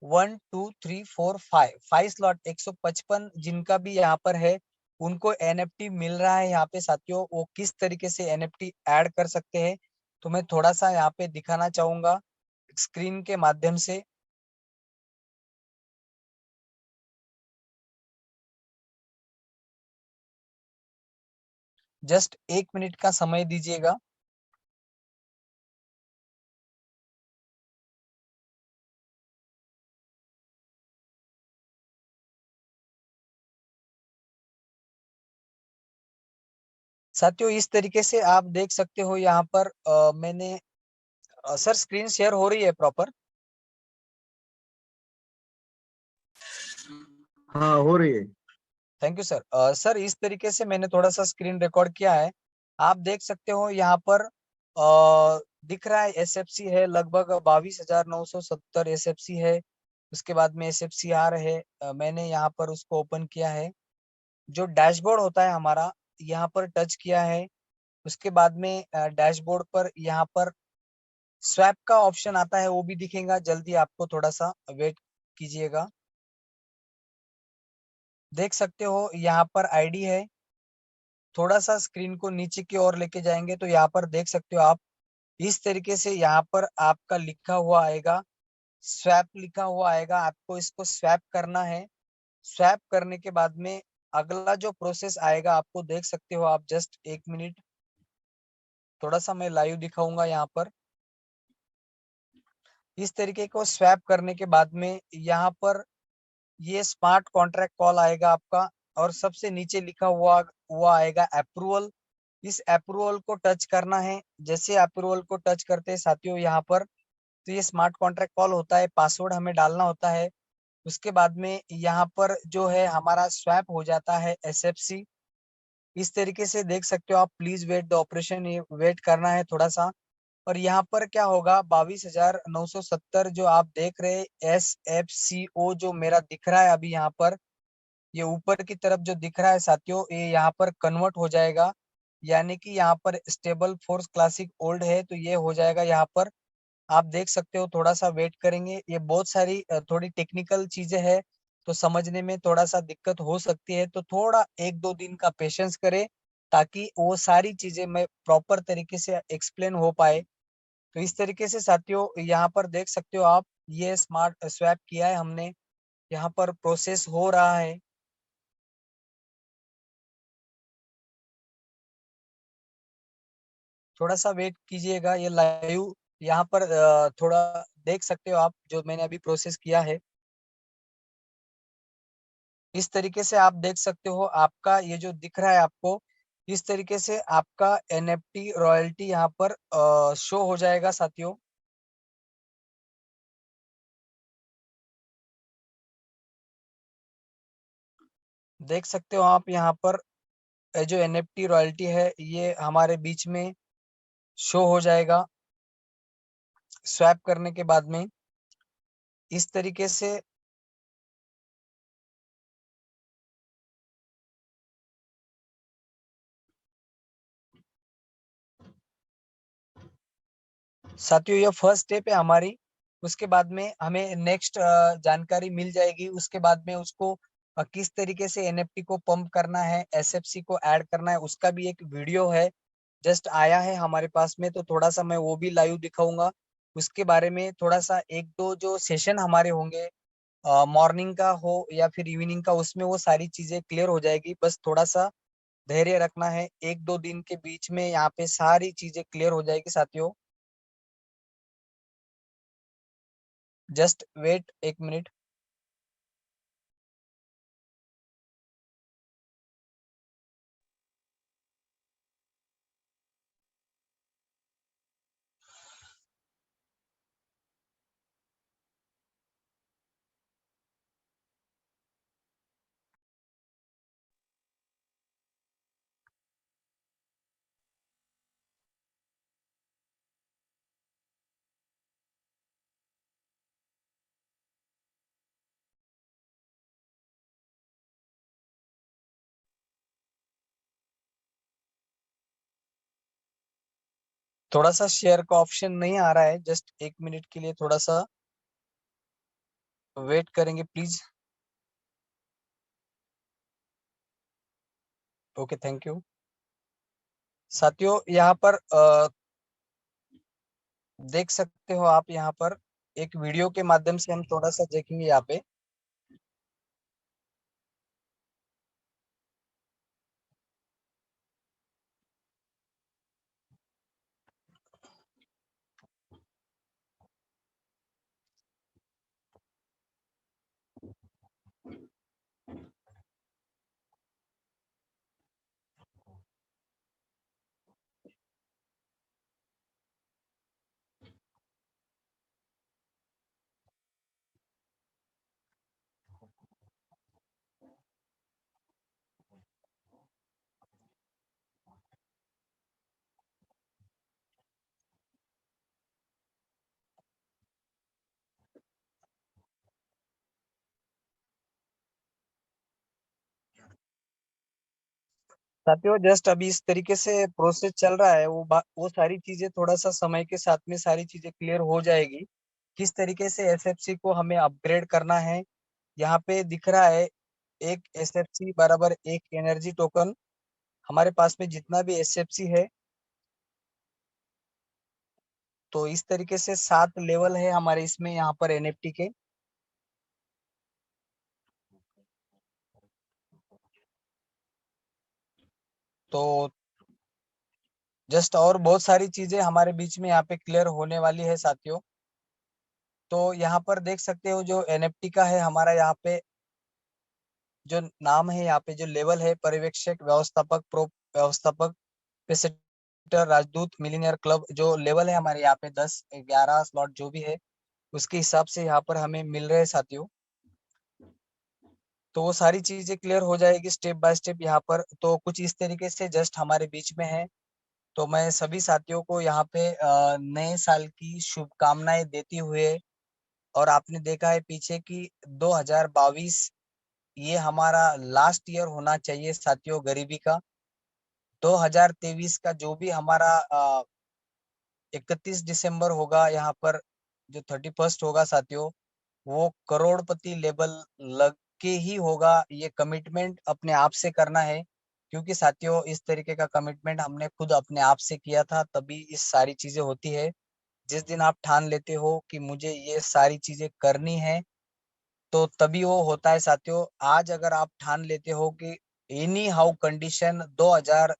1 2 3 4 5 slot 155 जिनका भी यहाँ पर है उनको एनएफटी मिल रहा है यहाँ पे साथियों। वो किस तरीके से एनएफटी ऐड कर सकते हैं तो मैं थोड़ा सा यहाँ पे दिखाना चाहूंगा स्क्रीन के माध्यम से। जस्ट 1 मिनट का समय दीजिएगा। साथियों इस तरीके से आप देख सकते हो यहाँ पर मैंने सर स्क्रीन शेयर हो रही है प्रॉपर? हाँ हो रही है। Thank you sir. सर इस तरीके से मैंने थोड़ा सा स्क्रीन रिकॉर्ड किया है। आप देख सकते हो यहाँ पर दिख रहा है एसएफसी है लगभग 22,970 एसएफसी है। उसके बाद में एसएफसी आ रहे है। मैंने यहाँ पर उसको ओपन किया है। जो डैशबोर्ड होता है हमारा यहाँ पर टच किया है। उसके बाद में डैशबोर्ड पर यहाँ पर स्वैप का ऑप्शन आता है वो भी दिखेगा जल्दी। आपको थोड़ा सा वेट कीजिएगा। देख सकते हो यहाँ पर आईडी है। थोड़ा सा स्क्रीन को नीचे की ओर लेके जाएंगे तो यहाँ पर देख सकते हो आप इस तरीके से यहाँ पर आपका लिखा हुआ आएगा स्वैप लिखा हुआ आएगा। आपको इसको स्वैप करना है। स्वैप करने के बाद में अगला जो प्रोसेस आएगा आपको देख सकते हो आप। जस्ट 1 मिनट थोड़ा सा मैं लाइव दिखाऊंगा यहाँ पर। इस तरीके को स्वैप करने के बाद में यहाँ पर ये स्मार्ट कॉन्ट्रैक्ट कॉल आएगा आपका और सबसे नीचे लिखा हुआ हुआ आएगा अप्रूवल। इस अप्रूवल को टच करना है। जैसे अप्रूवल को टच करते हैं साथियों यहाँ पर तो ये स्मार्ट कॉन्ट्रैक्ट कॉल होता है। पासवर्ड हमें डालना होता है। उसके बाद में यहाँ पर जो है हमारा स्वैप हो जाता है एसएफसी। इस तरीके से देख सकते हो आप। प्लीज वेट द ऑपरेशन, ये वेट करना है थोड़ा सा। और यहाँ पर क्या होगा 22,970 जो आप देख रहे हैं SFCO जो मेरा दिख रहा है अभी यहाँ पर ये ऊपर की तरफ जो दिख रहा है साथियों ये यहाँ पर कन्वर्ट हो जाएगा। यानी कि यहाँ पर स्टेबल फोर्स क्लासिक ओल्ड है तो ये हो जाएगा यहाँ पर। आप देख सकते हो थोड़ा सा वेट करेंगे। ये बहुत सारी थोड़ी टेक्निकल चीजें हैं तो समझने में थोड़ा सा दिक्कत हो सकती है तो थोड़ा 1 2 दिन का पेशेंस करें ताकि वो सारी चीजें मैं प्रॉपर तरीके से एक्सप्लेन हो पाए। तो इस तरीके से साथियों यहाँ पर देख सकते हो आप ये स्मार्ट स्वैप किया है हमने। यहाँ पर प्रोसेस हो रहा है। थोड़ा सा वेट कीजिएगा। ये लाइव यहाँ पर थोड़ा देख सकते हो आप जो मैंने अभी प्रोसेस किया है। इस तरीके से आप देख सकते हो आपका ये जो दिख रहा है आपको इस तरीके से आपका एनएफटी रॉयल्टी यहाँ पर शो हो जाएगा साथियों। देख सकते हो आप यहाँ पर जो एनएफटी रॉयल्टी है ये हमारे बीच में शो हो जाएगा स्वैप करने के बाद में। इस तरीके से साथियों ये फर्स्ट स्टेप है हमारी। उसके बाद में हमें नेक्स्ट जानकारी मिल जाएगी। उसके बाद में उसको किस तरीके से एनएफटी को पंप करना है एसएफसी को ऐड करना है उसका भी एक वीडियो है जस्ट आया है हमारे पास में तो थोड़ा सा मैं वो भी लाइव दिखाऊंगा। उसके बारे में थोड़ा सा 1 2 जो सेशन हमारे होंगे मॉर्निंग का हो या फिर इवनिंग का उसमें वो सारी चीजें क्लियर हो जाएगी। बस थोड़ा सा धैर्य रखना है। 1 2 दिन के बीच में यहाँ पे सारी चीजें क्लियर हो जाएगी साथियों। Just wait 1 minute. थोड़ा सा शेयर का ऑप्शन नहीं आ रहा है। जस्ट 1 मिनट के लिए थोड़ा सा वेट करेंगे प्लीज। Okay, thank you. साथियों यहाँ पर देख सकते हो आप, यहाँ पर एक वीडियो के माध्यम से हम थोड़ा सा देखेंगे यहाँ पे। साथियों जस्ट अभी इस तरीके से प्रोसेस चल रहा है, वो सारी चीजें थोड़ा सा समय के साथ में सारी चीजें क्लियर हो जाएगी। किस तरीके से एसएफसी को हमें अपग्रेड करना है। यहाँ पे दिख रहा है एक एसएफसी बराबर एक एनर्जी टोकन। हमारे पास में जितना भी एसएफसी है, तो इस तरीके से 7 लेवल है हमारे इसमें यहाँ पर एनएफटी के। तो जस्ट और बहुत सारी चीजें हमारे बीच में यहाँ पे क्लियर होने वाली है साथियों। तो यहाँ पर देख सकते हो जो एनएफटी का है हमारा, यहाँ पे जो नाम है, यहाँ पे जो लेवल है, पर्यवेक्षक, व्यवस्थापक, प्रो व्यवस्थापक, पेसेटर, राजदूत, मिलीनियर क्लब, जो लेवल है हमारे यहाँ पे 10-11 स्लॉट जो भी है, उसके हिसाब से यहाँ पर हमें मिल रहे हैं साथियों। तो वो सारी चीजें क्लियर हो जाएगी स्टेप बाय स्टेप यहाँ पर। तो कुछ इस तरीके से जस्ट हमारे बीच में है। तो मैं सभी साथियों को यहाँ पे नए साल की शुभकामनाएं देते हुए, और आपने देखा है पीछे की 2022 ये हमारा लास्ट ईयर होना चाहिए साथियों गरीबी का। 2023 का जो भी हमारा 31 दिसंबर होगा यहाँ पर, जो 31 होगा साथियों, वो करोड़पति लेवल लग के ही होगा। ये कमिटमेंट अपने आप से करना है, क्योंकि साथियों इस तरीके का कमिटमेंट हमने खुद अपने आप से किया था, तभी इस सारी चीजें होती है। जिस दिन आप ठान लेते हो कि मुझे ये सारी चीजें करनी है, तो तभी वो होता है साथियों। आज अगर आप ठान लेते हो कि एनी हाउ कंडीशन 2000,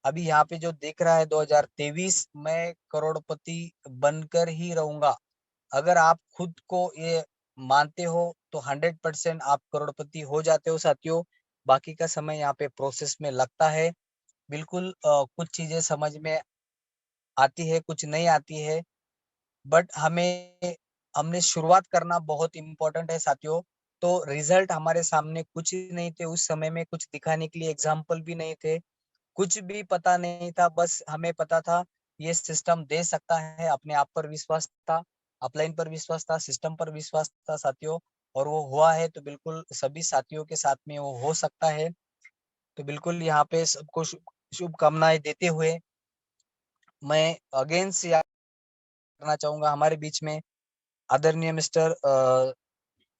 अभी यहाँ पे जो दिख रहा है 2023 मैं करोड़पति बनकर ही रहूंगा, अगर आप खुद को ये मानते हो तो 100% आप करोड़पति हो जाते हो साथियों। बाकी का समय यहाँ पे प्रोसेस में लगता है। बिल्कुल कुछ चीजें समझ में आती है, कुछ नहीं आती है, बट हमने शुरुआत करना बहुत इम्पोर्टेंट है साथियों। तो रिजल्ट हमारे सामने कुछ नहीं थे उस समय में, कुछ दिखाने के लिए एग्जाम्पल भी नहीं थे, कुछ भी पता नहीं था। बस हमें पता था ये सिस्टम दे सकता है, अपने आप पर विश्वास था, अपलाइन पर विश्वास था, सिस्टम पर विश्वास था साथियों, और वो हुआ है। तो बिल्कुल सभी साथियों के साथ में वो हो सकता है। तो बिल्कुल यहाँ पे सबको शुभकामनाएं देते हुए मैं अगेन से याद करना चाहूंगा, हमारे बीच में आदरणीय मिस्टर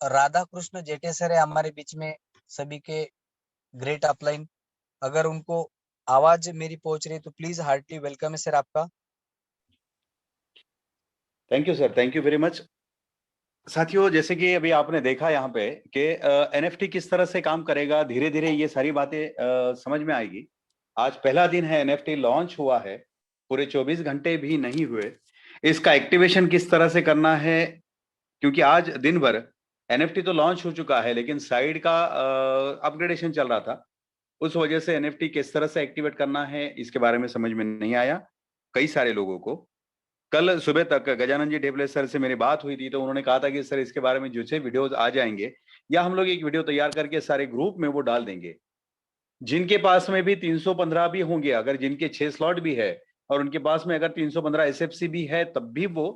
राधा कृष्ण जेठे सर है हमारे बीच में, सभी के ग्रेट अपलाइन। अगर उनको आवाज मेरी पहुंच रही है तो प्लीज हार्टली वेलकम है सर आपका। Thank you sir, thank you very much. साथियों जैसे कि अभी आपने देखा यहाँ पे कि एनएफटी किस तरह से काम करेगा, धीरे धीरे ये सारी बातें समझ में आएगी। आज पहला दिन है, एनएफटी लॉन्च हुआ है, पूरे 24 घंटे भी नहीं हुए। इसका एक्टिवेशन किस तरह से करना है, क्योंकि आज दिन भर एनएफटी तो लॉन्च हो चुका है लेकिन साइड का अपग्रेडेशन चल रहा था। उस वजह से एनएफटी किस तरह से एक्टिवेट करना है इसके बारे में समझ में नहीं आया कई सारे लोगों को। कल सुबह तक गजानन जी ढेबले सर से मेरी बात हुई थी, तो उन्होंने कहा था कि सर इसके बारे में जो से वीडियोज आ जाएंगे, या हम लोग एक वीडियो तैयार करके सारे ग्रुप में वो डाल देंगे। जिनके पास में भी 315 भी होंगे, अगर जिनके 6 स्लॉट भी है और उनके पास में अगर 315 एसएफसी भी है, तब भी वो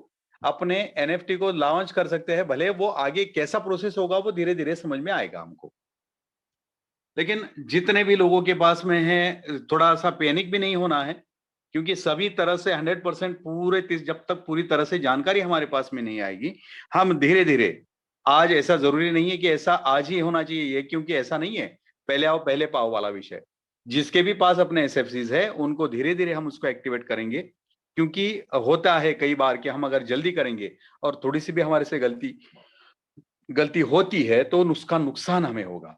अपने एनएफटी को लॉन्च कर सकते हैं। भले वो आगे कैसा प्रोसेस होगा वो धीरे धीरे समझ में आएगा हमको, लेकिन जितने भी लोगों के पास में है थोड़ा सा पैनिक भी नहीं होना है, क्योंकि सभी तरह से 100% पूरे जब तक पूरी तरह से जानकारी हमारे पास में नहीं आएगी, हम धीरे धीरे आज ऐसा जरूरी नहीं है कि ऐसा आज ही होना चाहिए, ये क्योंकि ऐसा नहीं है पहले आओ पहले पाओ वाला विषय। जिसके भी पास अपने एसएफसीज है उनको धीरे धीरे हम उसको एक्टिवेट करेंगे, क्योंकि होता है कई बार कि हम अगर जल्दी करेंगे और थोड़ी सी भी हमारे से गलती होती है तो उसका नुकसान हमें होगा।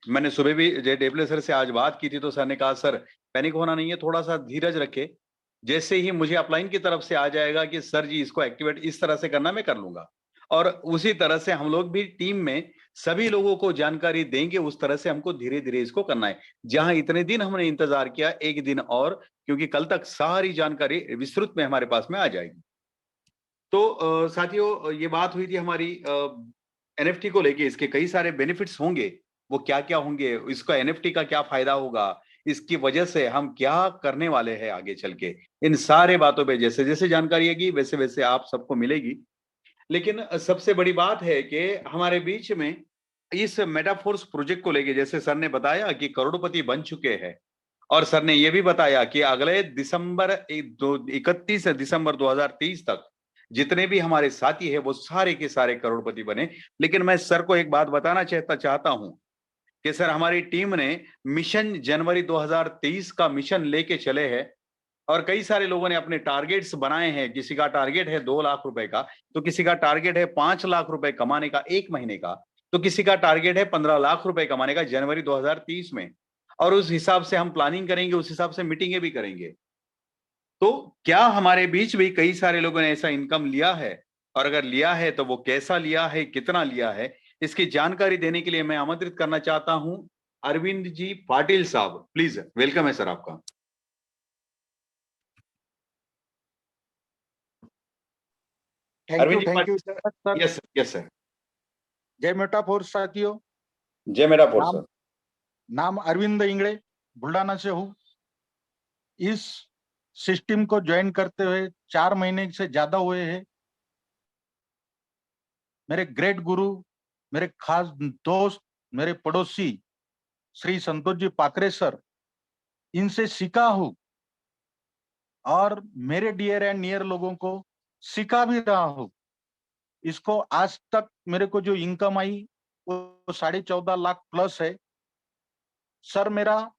मैंने सुबह भी जय डेबले सर से आज बात की थी तो सर ने कहा सर पैनिक होना नहीं है, थोड़ा सा धीरज रखे, जैसे ही मुझे अपलाइन की तरफ से आ जाएगा कि सर जी इसको एक्टिवेट इस तरह से करना, मैं कर लूंगा। और उसी तरह से हम लोग भी टीम में सभी लोगों को जानकारी देंगे, उस तरह से हमको धीरे धीरे इसको करना है। जहां इतने दिन हमने इंतजार किया, एक दिन और, क्योंकि कल तक सारी जानकारी विस्तृत में हमारे पास में आ जाएगी। तो साथियों, ये बात हुई थी हमारी एनएफटी को लेके, इसके कई सारे बेनिफिट्स होंगे, वो क्या क्या होंगे, इसका एनएफटी का क्या फायदा होगा, इसकी वजह से हम क्या करने वाले हैं आगे चल के, इन सारे बातों पे जैसे जैसे जानकारी आएगी वैसे वैसे आप सबको मिलेगी। लेकिन सबसे बड़ी बात है कि हमारे बीच में इस मेटाफोर्स प्रोजेक्ट को लेके, जैसे सर ने बताया कि करोड़पति बन चुके हैं, और सर ने यह भी बताया कि अगले 31 दिसंबर 2023 तक जितने भी हमारे साथी हैं वो सारे के सारे करोड़पति बने। लेकिन मैं सर को एक बात बताना चाहता हूं कि सर हमारी टीम ने मिशन जनवरी 2023 का मिशन लेके चले हैं, और कई सारे लोगों ने अपने टारगेट्स बनाए हैं। किसी का टारगेट है 2 लाख रुपए का, तो किसी का टारगेट है 5 लाख रुपए कमाने का एक महीने का, तो किसी का टारगेट है 15 लाख रुपए कमाने का जनवरी 2030 में। और उस हिसाब से हम प्लानिंग करेंगे, उस हिसाब से मीटिंगें भी करेंगे। तो क्या हमारे बीच भी कई सारे लोगों ने ऐसा इनकम लिया है, और अगर लिया है तो वो कैसा लिया है, कितना लिया है, इसकी जानकारी देने के लिए मैं आमंत्रित करना चाहता हूं अरविंद जी पाटिल साहब। प्लीज, वेलकम है सर आपका। Arvind ji thank you Patil sir. Sir. Yes sir, yes sir. जय मेटाफोर्स साथियों। जय मेटाफोर्स सर। नाम अरविंद इंगड़े, बुल्ढाना से हूँ। इस सिस्टम को ज्वाइन करते हुए 4 महीने से ज्यादा हुए हैं। मेरे ग्रेट गुरु, मेरे खास दोस्त, मेरे पड़ोसी श्री संतोष जी पाकरे सर, इनसे सीखा हूँ और मेरे डियर एंड नियर लोगों को सिखा भी रहा हूँ। इसको आज तक मेरे को जो इनकम आई वो 14.5 लाख प्लस है। सर मेरा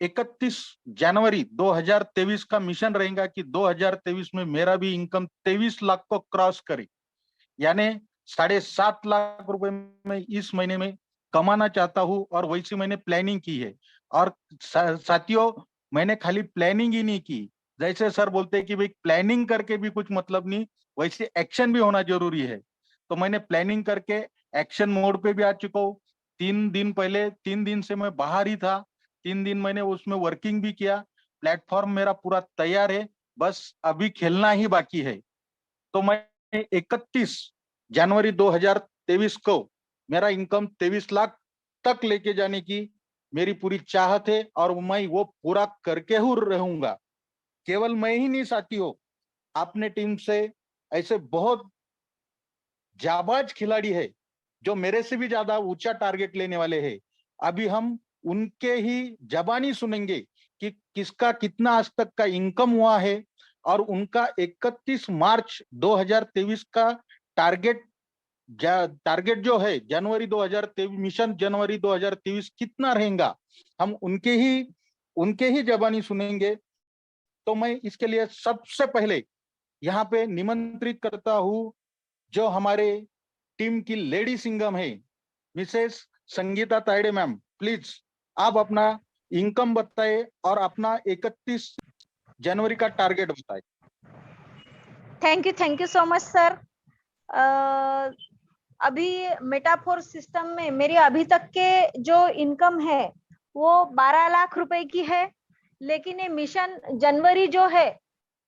31 जनवरी 2023 का मिशन रहेगा कि 2023 में मेरा भी इनकम 23 लाख को क्रॉस करे, यानी 7.5 लाख रुपए में इस महीने में कमाना चाहता हूं, और वैसी मैंने प्लानिंग की है। और साथियों, मैंने खाली प्लानिंग ही नहीं की, जैसे सर बोलते हैं कि भाई प्लानिंग करके भी कुछ मतलब नहीं, वैसे एक्शन भी होना जरूरी है। तो मैंने प्लानिंग करके एक्शन मोड पे भी आ चुका हूँ। 3 दिन से मैं बाहर ही था, 3 दिन मैंने उसमें वर्किंग भी किया। प्लेटफॉर्म मेरा पूरा तैयार है, बस अभी खेलना ही बाकी है। तो मैं 31 जनवरी 2023 को मेरा इनकम 23 लाख तक लेके जाने की मेरी पूरी चाहत है, और मैं वो पूरा करके ही रहूंगा। केवल मैं ही नहीं साथियों, अपने टीम से ऐसे बहुत जाबाज खिलाड़ी है जो मेरे से भी ज्यादा ऊंचा टारगेट लेने वाले हैं। अभी हम उनके ही जबानी सुनेंगे कि किसका कितना आज तक का इनकम हुआ है, और उनका 31 मार्च 2023 का टारगेट जो है जनवरी 2023, मिशन जनवरी 2023 कितना रहेगा, हम उनके ही जबानी सुनेंगे। तो मैं इसके लिए सबसे पहले यहाँ पे निमंत्रित करता हूँ जो हमारे टीम की लेडी सिंगम है, Mrs Sangeeta Tayde ma'am. Please आप अपना इनकम बताए और अपना 31 जनवरी का टारगेट बताए। Thank you so much sir. अभी मेटाफोर सिस्टम में मेरी अभी तक के जो इनकम है वो 12 लाख रुपए की है, लेकिन ये मिशन जनवरी जो है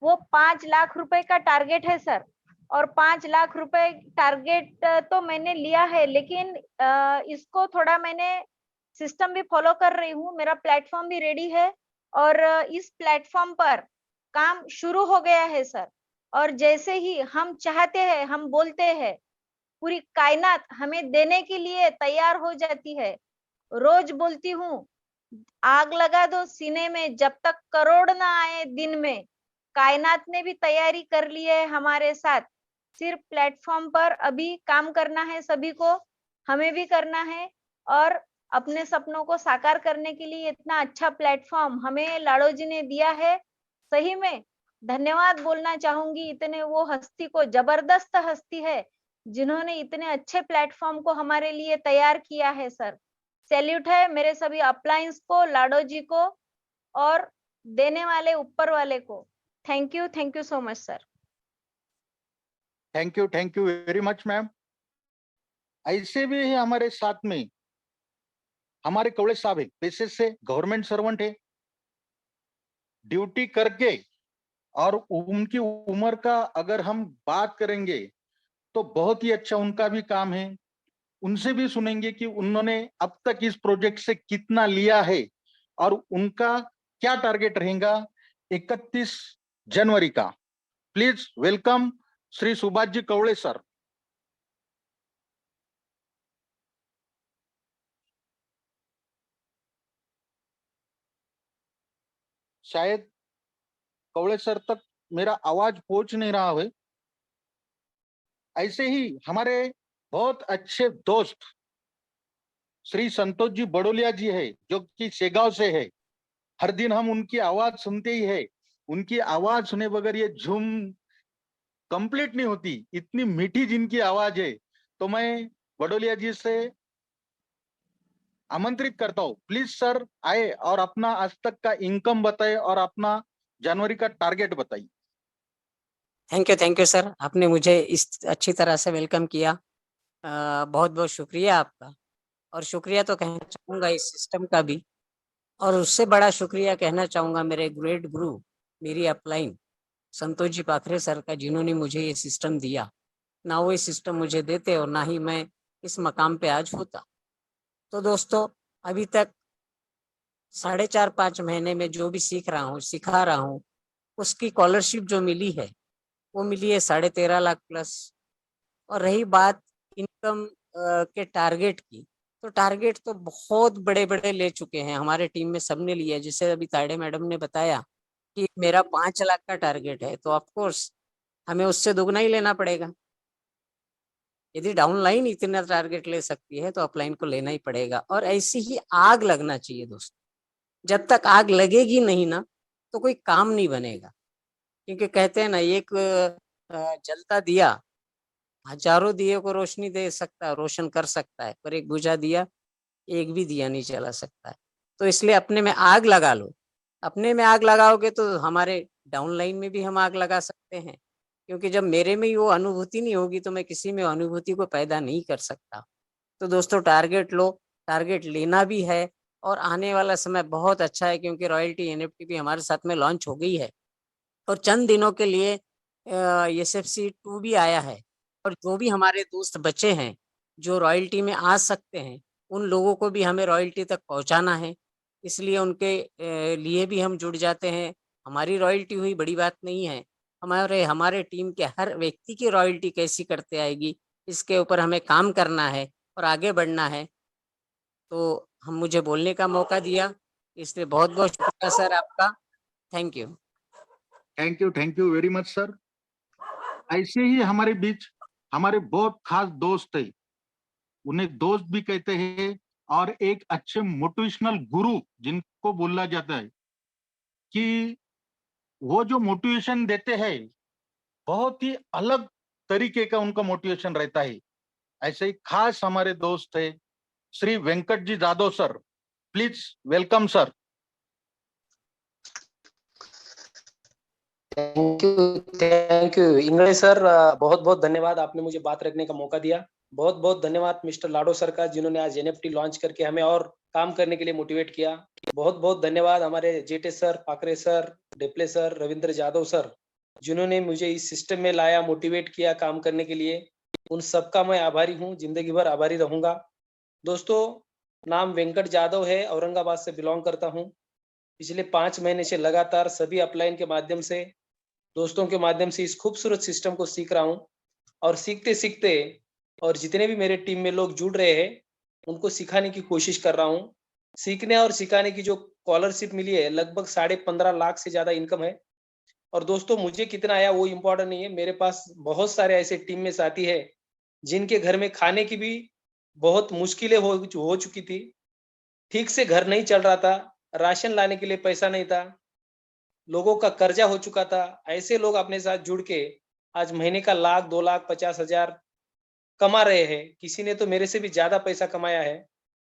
वो 5 लाख रुपए का टारगेट है सर। और 5 लाख रुपए टारगेट तो मैंने लिया है, लेकिन इसको थोड़ा मैंने सिस्टम भी फॉलो कर रही हूँ। मेरा प्लेटफॉर्म भी रेडी है और इस प्लेटफॉर्म पर काम शुरू हो गया है सर। और जैसे ही हम चाहते हैं, हम बोलते हैं, पूरी कायनात हमें देने के लिए तैयार हो जाती है। रोज बोलती हूँ, आग लगा दो सीने में, जब तक करोड़ ना आए दिन में। कायनात ने भी तैयारी कर ली है हमारे साथ। सिर्फ प्लेटफॉर्म पर अभी काम करना है, सभी को हमें भी करना है, और अपने सपनों को साकार करने के लिए इतना अच्छा प्लेटफॉर्म हमें लाडो जी ने दिया है। सही में धन्यवाद बोलना चाहूंगी इतने वो हस्ती को, जबरदस्त हस्ती है जिन्होंने इतने अच्छे प्लेटफॉर्म को हमारे लिए तैयार किया है। सर सैल्यूट है मेरे सभी अपलायंस को, लाडो जी को और देने वाले ऊपर वाले को। Thank you so much sir. Thank you very much ma'am. ऐसे भी है हमारे साथ में हमारे कवड़े साहब है, पैसे से गवर्नमेंट सर्वेंट है, ड्यूटी करके, और उनकी उम्र का अगर हम बात करेंगे तो बहुत ही अच्छा उनका भी काम है। उनसे भी सुनेंगे कि उन्होंने अब तक इस प्रोजेक्ट से कितना लिया है और उनका क्या टारगेट रहेगा 31 जनवरी का। Please welcome Shri Subhash ji Kawade sir. शायद कवड़े सर तक मेरा आवाज पहुंच नहीं रहा है। ऐसे ही हमारे बहुत अच्छे दोस्त श्री संतोष जी बड़ोलिया जी है, जो कि शेगांव से है। हर दिन हम उनकी आवाज सुनते ही है। उनकी आवाज सुने बगैर ये झूम कंप्लीट नहीं होती, इतनी मीठी जिनकी आवाज है। तो मैं बड़ोलिया जी से आमंत्रित करता हूँ, प्लीज सर आए और अपना आज तक का इनकम बताए और अपना जनवरी का टारगेट बताइए। थैंक यू सर, आपने मुझे इस अच्छी तरह से वेलकम किया। बहुत बहुत शुक्रिया आपका। और शुक्रिया तो कहना चाहूँगा इस सिस्टम का भी, और उससे बड़ा शुक्रिया कहना चाहूँगा मेरे ग्रेट गुरु, मेरी अपलाइन संतोष जी पाखरे सर का, जिन्होंने मुझे ये सिस्टम दिया। ना वो ये सिस्टम मुझे देते और ना ही मैं इस मकाम पे आज होता। तो दोस्तों, अभी तक 4.5-5 महीने में जो भी सीख रहा हूँ, सिखा रहा हूँ, उसकी स्कॉलरशिप जो मिली है वो मिली है 13.5 लाख प्लस। और रही बात इनकम के टारगेट की, तो टारगेट तो बहुत बड़े बड़े ले चुके हैं हमारे टीम में, सबने लिया। जैसे अभी ताड़े मैडम ने बताया कि मेरा 5 लाख का टारगेट है, तो ऑफ कोर्स हमें उससे दुगना ही लेना पड़ेगा। यदि डाउनलाइन इतना टारगेट ले सकती है तो अपलाइन को लेना ही पड़ेगा। और ऐसी ही आग लगना चाहिए दोस्तों। जब तक आग लगेगी नहीं ना, तो कोई काम नहीं बनेगा। क्योंकि कहते हैं ना, एक जलता दिया हजारों दिए को रोशनी दे सकता है, रोशन कर सकता है, पर एक बुझा दिया एक भी दिया नहीं जला सकता है। तो इसलिए अपने में आग लगा लो। अपने में आग लगाओगे तो हमारे डाउनलाइन में भी हम आग लगा सकते हैं। क्योंकि जब मेरे में ही वो अनुभूति नहीं होगी तो मैं किसी में अनुभूति को पैदा नहीं कर सकता। तो दोस्तों, टारगेट लो, टारगेट लेना भी है। और आने वाला समय बहुत अच्छा है, क्योंकि रॉयल्टी एनएफटी भी हमारे साथ में लॉन्च हो गई है और चंद दिनों के लिए SFC 2 भी आया है। और जो भी हमारे दोस्त बचे हैं जो रॉयल्टी में आ सकते हैं, उन लोगों को भी हमें रॉयल्टी तक पहुंचाना है। इसलिए उनके लिए भी हम जुड़ जाते हैं। हमारी रॉयल्टी हुई बड़ी बात नहीं है, हमारे टीम के हर व्यक्ति की रॉयल्टी कैसी करते आएगी, इसके ऊपर हमें काम करना है और आगे बढ़ना है। तो हम मुझे बोलने का मौका दिया, इसलिए बहुत बहुत शुक्रिया सर आपका। Thank you. Thank you very much sir. ऐसे ही हमारे बीच हमारे बहुत खास दोस्त है, उन्हें दोस्त भी कहते हैं, और एक अच्छे मोटिवेशनल गुरु जिनको बोला जाता है, कि वो जो मोटिवेशन देते हैं बहुत ही अलग तरीके का उनका मोटिवेशन रहता है। ऐसे ही खास हमारे दोस्त है Shri Venkat ji Jadhav sir. Please welcome sir. Thank you English sir, बहुत बहुत धन्यवाद, आपने मुझे बात रखने का मौका दिया। बहुत बहुत धन्यवाद मिस्टर लाडो सर का, जिन्होंने आज एनएफटी लॉन्च करके हमें और काम करने के लिए मोटिवेट किया। बहुत बहुत धन्यवाद हमारे Jete sir, Pakre sir, Deple sir, Ravindra Jadhav sir, जिन्होंने मुझे इस सिस्टम में लाया, मोटिवेट किया काम करने के लिए। उन सबका मैं आभारी हूँ, जिंदगी भर आभारी रहूंगा। दोस्तों, नाम वेंकट जादव है, औरंगाबाद से बिलोंग करता हूँ। पिछले 5 महीने से लगातार सभी अपलाइन के माध्यम से, दोस्तों के माध्यम से इस खूबसूरत सिस्टम को सीख रहा हूँ। और सीखते सीखते और जितने भी मेरे टीम में लोग जुड़ रहे हैं, उनको सिखाने की कोशिश कर रहा हूँ। सीखने और सिखाने की जो स्कॉलरशिप मिली है, लगभग 15.5 लाख से ज्यादा इनकम है। और दोस्तों मुझे कितना आया वो इम्पोर्टेंट नहीं है, मेरे पास बहुत सारे ऐसे टीम में साथी है जिनके घर में खाने की भी बहुत मुश्किलें हो चुकी थी, ठीक से घर नहीं चल रहा था, राशन लाने के लिए पैसा नहीं था, लोगों का कर्जा हो चुका था। ऐसे लोग अपने साथ जुड़ के आज महीने का 1,00,000, 2,00,000, 50,000 कमा रहे हैं। किसी ने तो मेरे से भी ज्यादा पैसा कमाया है।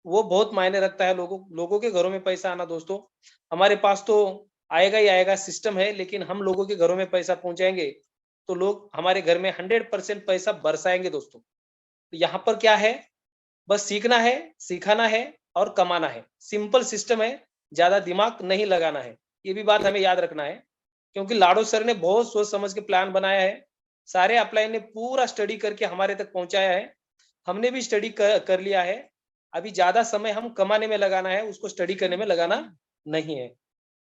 वो बहुत मायने रखता है, लोगों के घरों में पैसा आना। दोस्तों हमारे पास तो आएगा ही आएगा, सिस्टम है, लेकिन हम लोगों के घरों में पैसा पहुंचाएंगे तो लोग हमारे घर में 100% पैसा बरसाएंगे। दोस्तों तो यहाँ पर क्या है, बस सीखना है, सिखाना है और कमाना है। सिंपल सिस्टम है, ज्यादा दिमाग नहीं लगाना है। ये भी बात हमें याद रखना है, क्योंकि लाडो सर ने बहुत सोच समझ के प्लान बनाया है। सारे अपलाइन ने पूरा स्टडी करके हमारे तक पहुंचाया है। हमने भी स्टडी कर लिया है। अभी ज्यादा समय हम कमाने में लगाना है, उसको स्टडी करने में लगाना नहीं है।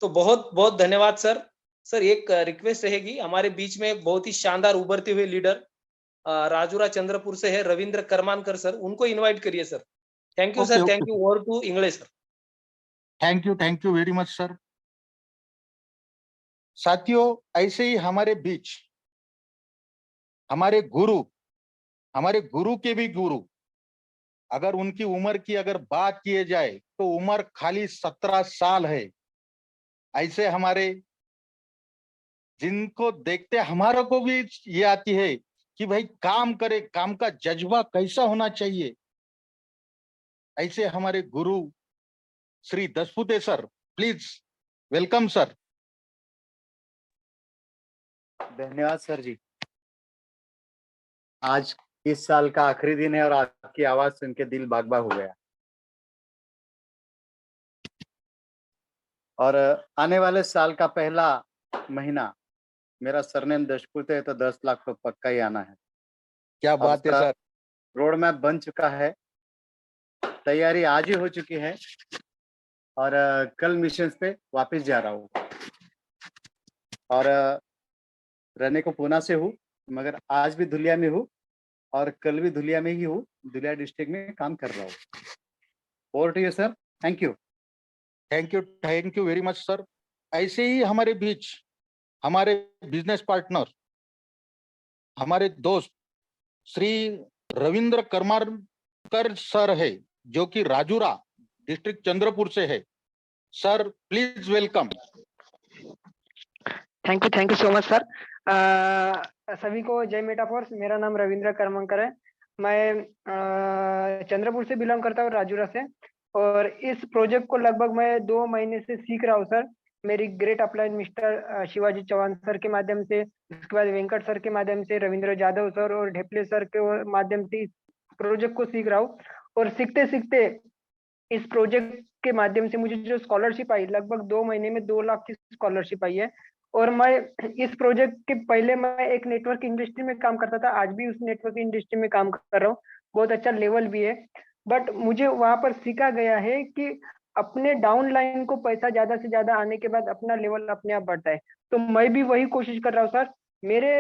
तो बहुत बहुत धन्यवाद सर। सर एक रिक्वेस्ट रहेगी, हमारे बीच में एक बहुत ही शानदार उभरते हुए लीडर राजुरा चंद्रपुर से है, रविंद्र करमानकर सर, उनको इनवाइट करिए sir. Thank you sir, thank you. Over to English sir. Thank you very much sir. साथियों, ऐसे ही हमारे बीच हमारे गुरु के भी गुरु, अगर उनकी उम्र की अगर बात किए जाए तो उम्र खाली 17 साल है। ऐसे हमारे जिनको देखते हमारा को भी ये आती है कि भाई काम करे, काम का जज्बा कैसा होना चाहिए। ऐसे हमारे गुरु Shri Daspute sir, please welcome sir. धन्यवाद सर जी। आज इस साल का आखिरी दिन है और आपकी आवाज सुन के दिल बाग बाग हो गया। और आने वाले साल का पहला महीना मेरा सरनेम दशपुते है तो 10 लाख तो पक्का ही आना है। क्या बात है सर। रोड मैप बन चुका है, तैयारी आज ही हो चुकी है और कल मिशन पे वापस जा रहा हूँ। और रहने को पुणे से हूँ, मगर आज भी धुलिया में हूँ और कल भी धुलिया में ही हूँ। धुलिया डिस्ट्रिक्ट में काम कर रहा हूँ। Over to you sir. Thank you. Thank you very much sir. ऐसे ही हमारे बीच हमारे बिजनेस पार्टनर, हमारे दोस्त श्री रविंद्र करमारकर सर है, जो कि राजुरा डिस्ट्रिक्ट चंद्रपुर से है। Sir please welcome. Thank you so much sir. सभी को जय मेटाफोर्स। मेरा नाम रविंद्र करमंकर है। मैं चंद्रपुर से बिलोंग करता हूँ, राजुरा से। और इस प्रोजेक्ट को लगभग मैं 2 महीने से सीख रहा हूँ सर। मेरी great upline mister Shivaji Chauhan sir के माध्यम से, उसके बाद वेंकट सर के माध्यम से, रविंद्र जाधव सर और ढेपले सर के माध्यम से इस प्रोजेक्ट को सीख रहा हूँ। और सीखते सीखते इस प्रोजेक्ट के माध्यम से मुझे जो स्कॉलरशिप आई, लगभग 2 महीने में 2 लाख की स्कॉलरशिप आई है। और मैं इस प्रोजेक्ट के पहले मैं एक नेटवर्क इंडस्ट्री में काम करता था, आज भी उस नेटवर्क इंडस्ट्री में काम कर रहा हूँ। बहुत अच्छा लेवल भी है, बट मुझे वहां पर सीखा गया है कि अपने डाउन लाइन को पैसा ज्यादा से ज्यादा आने के बाद अपना लेवल अपने आप बढ़ता है। तो मैं भी वही कोशिश कर रहा हूँ सर। मेरे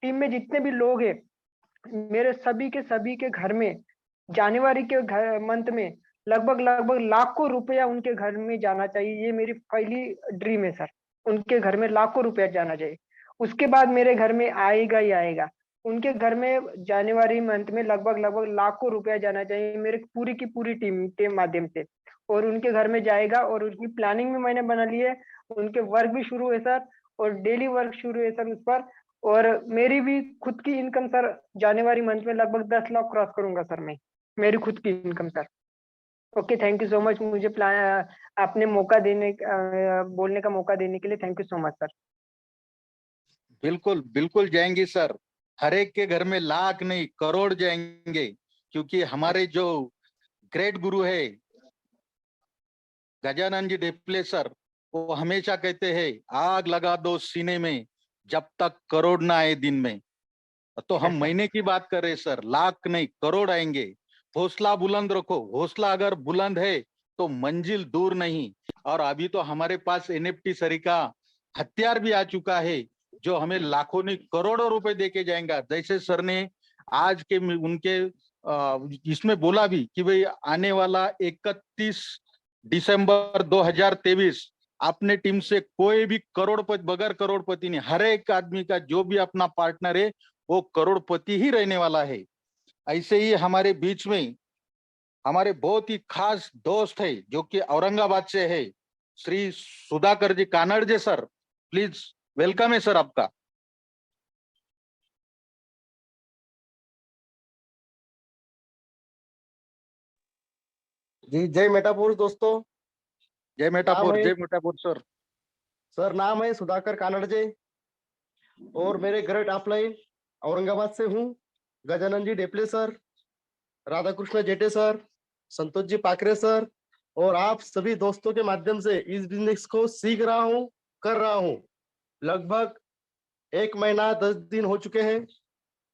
टीम में जितने भी लोग हैं, मेरे सभी के घर में जनवरी के मंथ में लगभग लाखों रुपया उनके घर में जाना चाहिए। ये मेरी पहली ड्रीम है सर, उनके घर में लाखों रुपया जाना चाहिए। उसके बाद मेरे घर में आएगा ही आएगा। उनके घर में जनवरी मंथ में लगभग लाखों रुपया जाना चाहिए मेरे पूरी की पूरी टीम के माध्यम से। और उनके घर में जाएगा और उनकी प्लानिंग भी मैंने बना ली है। उनके वर्क भी शुरू है सर, और डेली वर्क शुरू है सर उस पर। और मेरी भी खुद की इनकम सर जनवरी मंथ में लगभग 10 लाख क्रॉस करूंगा सर मैं, मेरी खुद की income sir. Okay, thank you so much. मुझे आपने मौका देने बोलने का मौका देने के लिए thank you so much sir. बिल्कुल बिल्कुल जाएंगे सर। हर एक के घर में लाख नहीं करोड़ जाएंगे, क्योंकि हमारे जो ग्रेट गुरु है गजानन जी ढेपले सर, वो हमेशा कहते हैं आग लगा दो सीने में जब तक करोड़ ना आए दिन में। तो हम महीने की बात कर रहे सर, लाख नहीं करोड़ आएंगे। हौसला बुलंद रखो, हौसला अगर बुलंद है तो मंजिल दूर नहीं। और अभी तो हमारे पास एनएफटी सरी का हथियार भी आ चुका है, जो हमें लाखों नहीं करोड़ों रुपए देके जाएगा। जैसे सर ने आज के उनके इसमें बोला भी कि भाई आने वाला 31 दिसंबर 2023 अपने टीम से कोई भी करोड़पति बगैर करोड़पति नहीं, हर एक आदमी का जो भी अपना पार्टनर है वो करोड़पति ही रहने वाला है। ऐसे ही हमारे बीच में हमारे बहुत ही खास दोस्त है जो कि औरंगाबाद से है, श्री सुधाकर जी कानड़जे सर, प्लीज वेलकम है सर आपका। जी जय मेटापुर दोस्तों। जय मेटापुर सर। सर नाम है सुधाकर कानड़जे और मेरे ग्रेट ऑफलाइन औरंगाबाद से हूँ। Gajanan ji डेपले sir, Radhakrishna जेटे sir, Santosh ji पाकरे sir और आप सभी दोस्तों के माध्यम से इस बिजनेस को सीख रहा हूँ, कर रहा हूँ। लगभग 1 महीना 10 दिन हो चुके हैं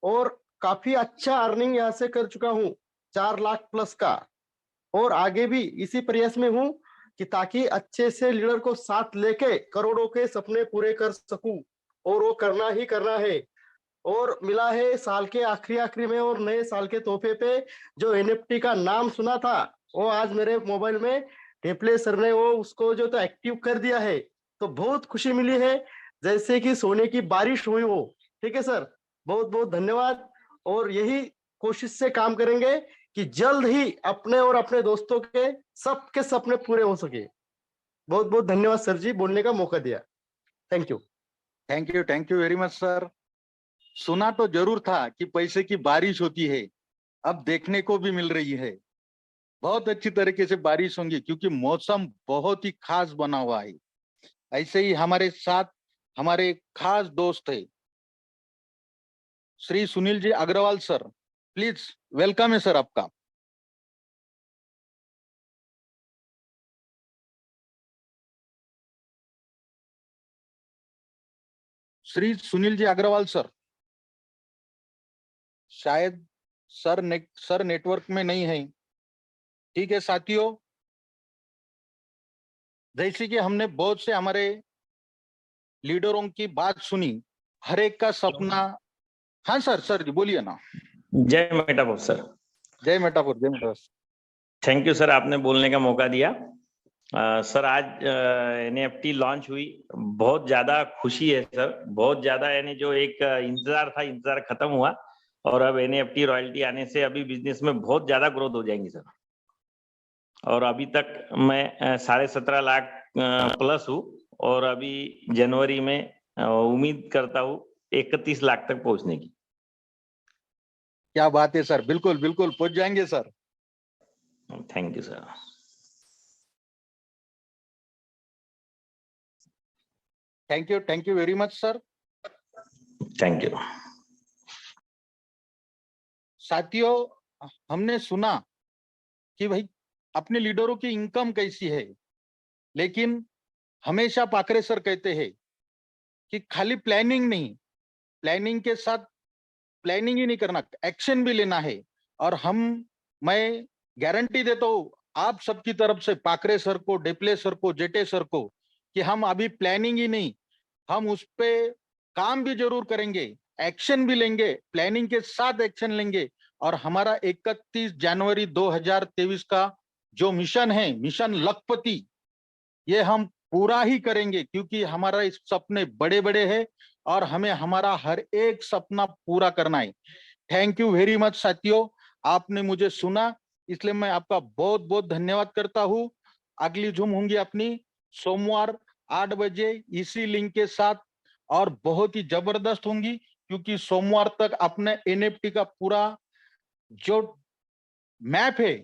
और काफी अच्छा अर्निंग यहाँ से कर चुका हूँ, 4 लाख प्लस का। और आगे भी इसी प्रयास में हूँ कि ताकि अच्छे से लीडर को साथ लेके करोड़ों के सपने पूरे कर सकूं, और वो करना ही करना है। और मिला है साल के आखिरी में और नए साल के तोहफे पे जो एनएफटी का नाम सुना था वो आज मेरे मोबाइल में डेपले सर ने वो उसको जो तो एक्टिव कर दिया है, तो बहुत खुशी मिली है, जैसे कि सोने की बारिश हुई हो। ठीक है सर, बहुत बहुत धन्यवाद। और यही कोशिश से काम करेंगे कि जल्द ही अपने और अपने दोस्तों के सबके सपने पूरे हो सके। बहुत बहुत धन्यवाद सर जी, बोलने का मौका दिया। Thank you. Thank you very much sir. सुना तो जरूर था कि पैसे की बारिश होती है, अब देखने को भी मिल रही है। बहुत अच्छी तरीके से बारिश होंगी क्योंकि मौसम बहुत ही खास बना हुआ है। ऐसे ही हमारे साथ हमारे खास दोस्त है Shri Sunil ji Agarwal sir, please welcome है सर आपका। श्री सुनील जी अग्रवाल सर, शायद सर नेटवर्क में नहीं है। ठीक है साथियों, जैसे कि हमने बहुत से हमारे लीडरों की बात सुनी, हर एक का सपना। हाँ सर जी बोलिए ना। जय मेटापुर सर। जय मेटापुर। थैंक यू सर, आपने बोलने का मौका दिया। सर आज एनएफटी लॉन्च हुई, बहुत ज्यादा खुशी है सर, बहुत ज्यादा। यानी जो एक इंतजार था, इंतजार खत्म हुआ और अब एनएफटी रॉयल्टी आने से अभी बिजनेस में बहुत ज्यादा ग्रोथ हो जाएंगी सर। और अभी तक मैं 17.5 लाख प्लस हूँ और अभी जनवरी में उम्मीद करता हूँ 31 लाख तक पहुंचने की। क्या बात है सर, बिल्कुल बिल्कुल पहुंच जाएंगे sir. Thank you sir. Thank you very much sir. Thank you. साथियों, हमने सुना कि भाई अपने लीडरों की इनकम कैसी है, लेकिन हमेशा पाकरे सर कहते हैं कि खाली प्लानिंग नहीं, प्लानिंग के साथ प्लानिंग ही नहीं करना, एक्शन भी लेना है। और मैं गारंटी देता हूं आप सबकी तरफ से पाकरे सर को, डेपले सर को, जेटे सर को, कि हम अभी प्लानिंग ही नहीं, हम उस पे काम भी जरूर करेंगे, एक्शन भी लेंगे, प्लानिंग के साथ एक्शन लेंगे। और हमारा 31 जनवरी 2023 का जो मिशन है, मिशन लखपति, ये हम पूरा ही करेंगे क्योंकि हमारा इस सपने बड़े बड़े हैं और हमें हमारा हर एक सपना पूरा करना है। थैंक यू वेरी मच साथियों, आपने मुझे सुना, इसलिए मैं आपका बहुत बहुत धन्यवाद करता हूँ। अगली झूम होंगी अपनी सोमवार 8 बजे इसी लिंक के साथ, और बहुत ही जबरदस्त होंगी क्योंकि सोमवार तक अपने एनएफटी का पूरा जो मैप है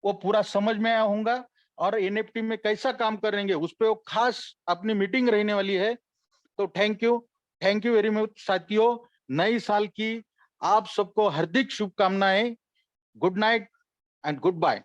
वो पूरा समझ में आया होगा और एनएफटी में कैसा काम करेंगे उस पे वो खास अपनी मीटिंग रहने वाली है। तो थैंक यू वेरी मच साथियों। नई साल की आप सबको हार्दिक शुभकामनाएं। Good night and good bye.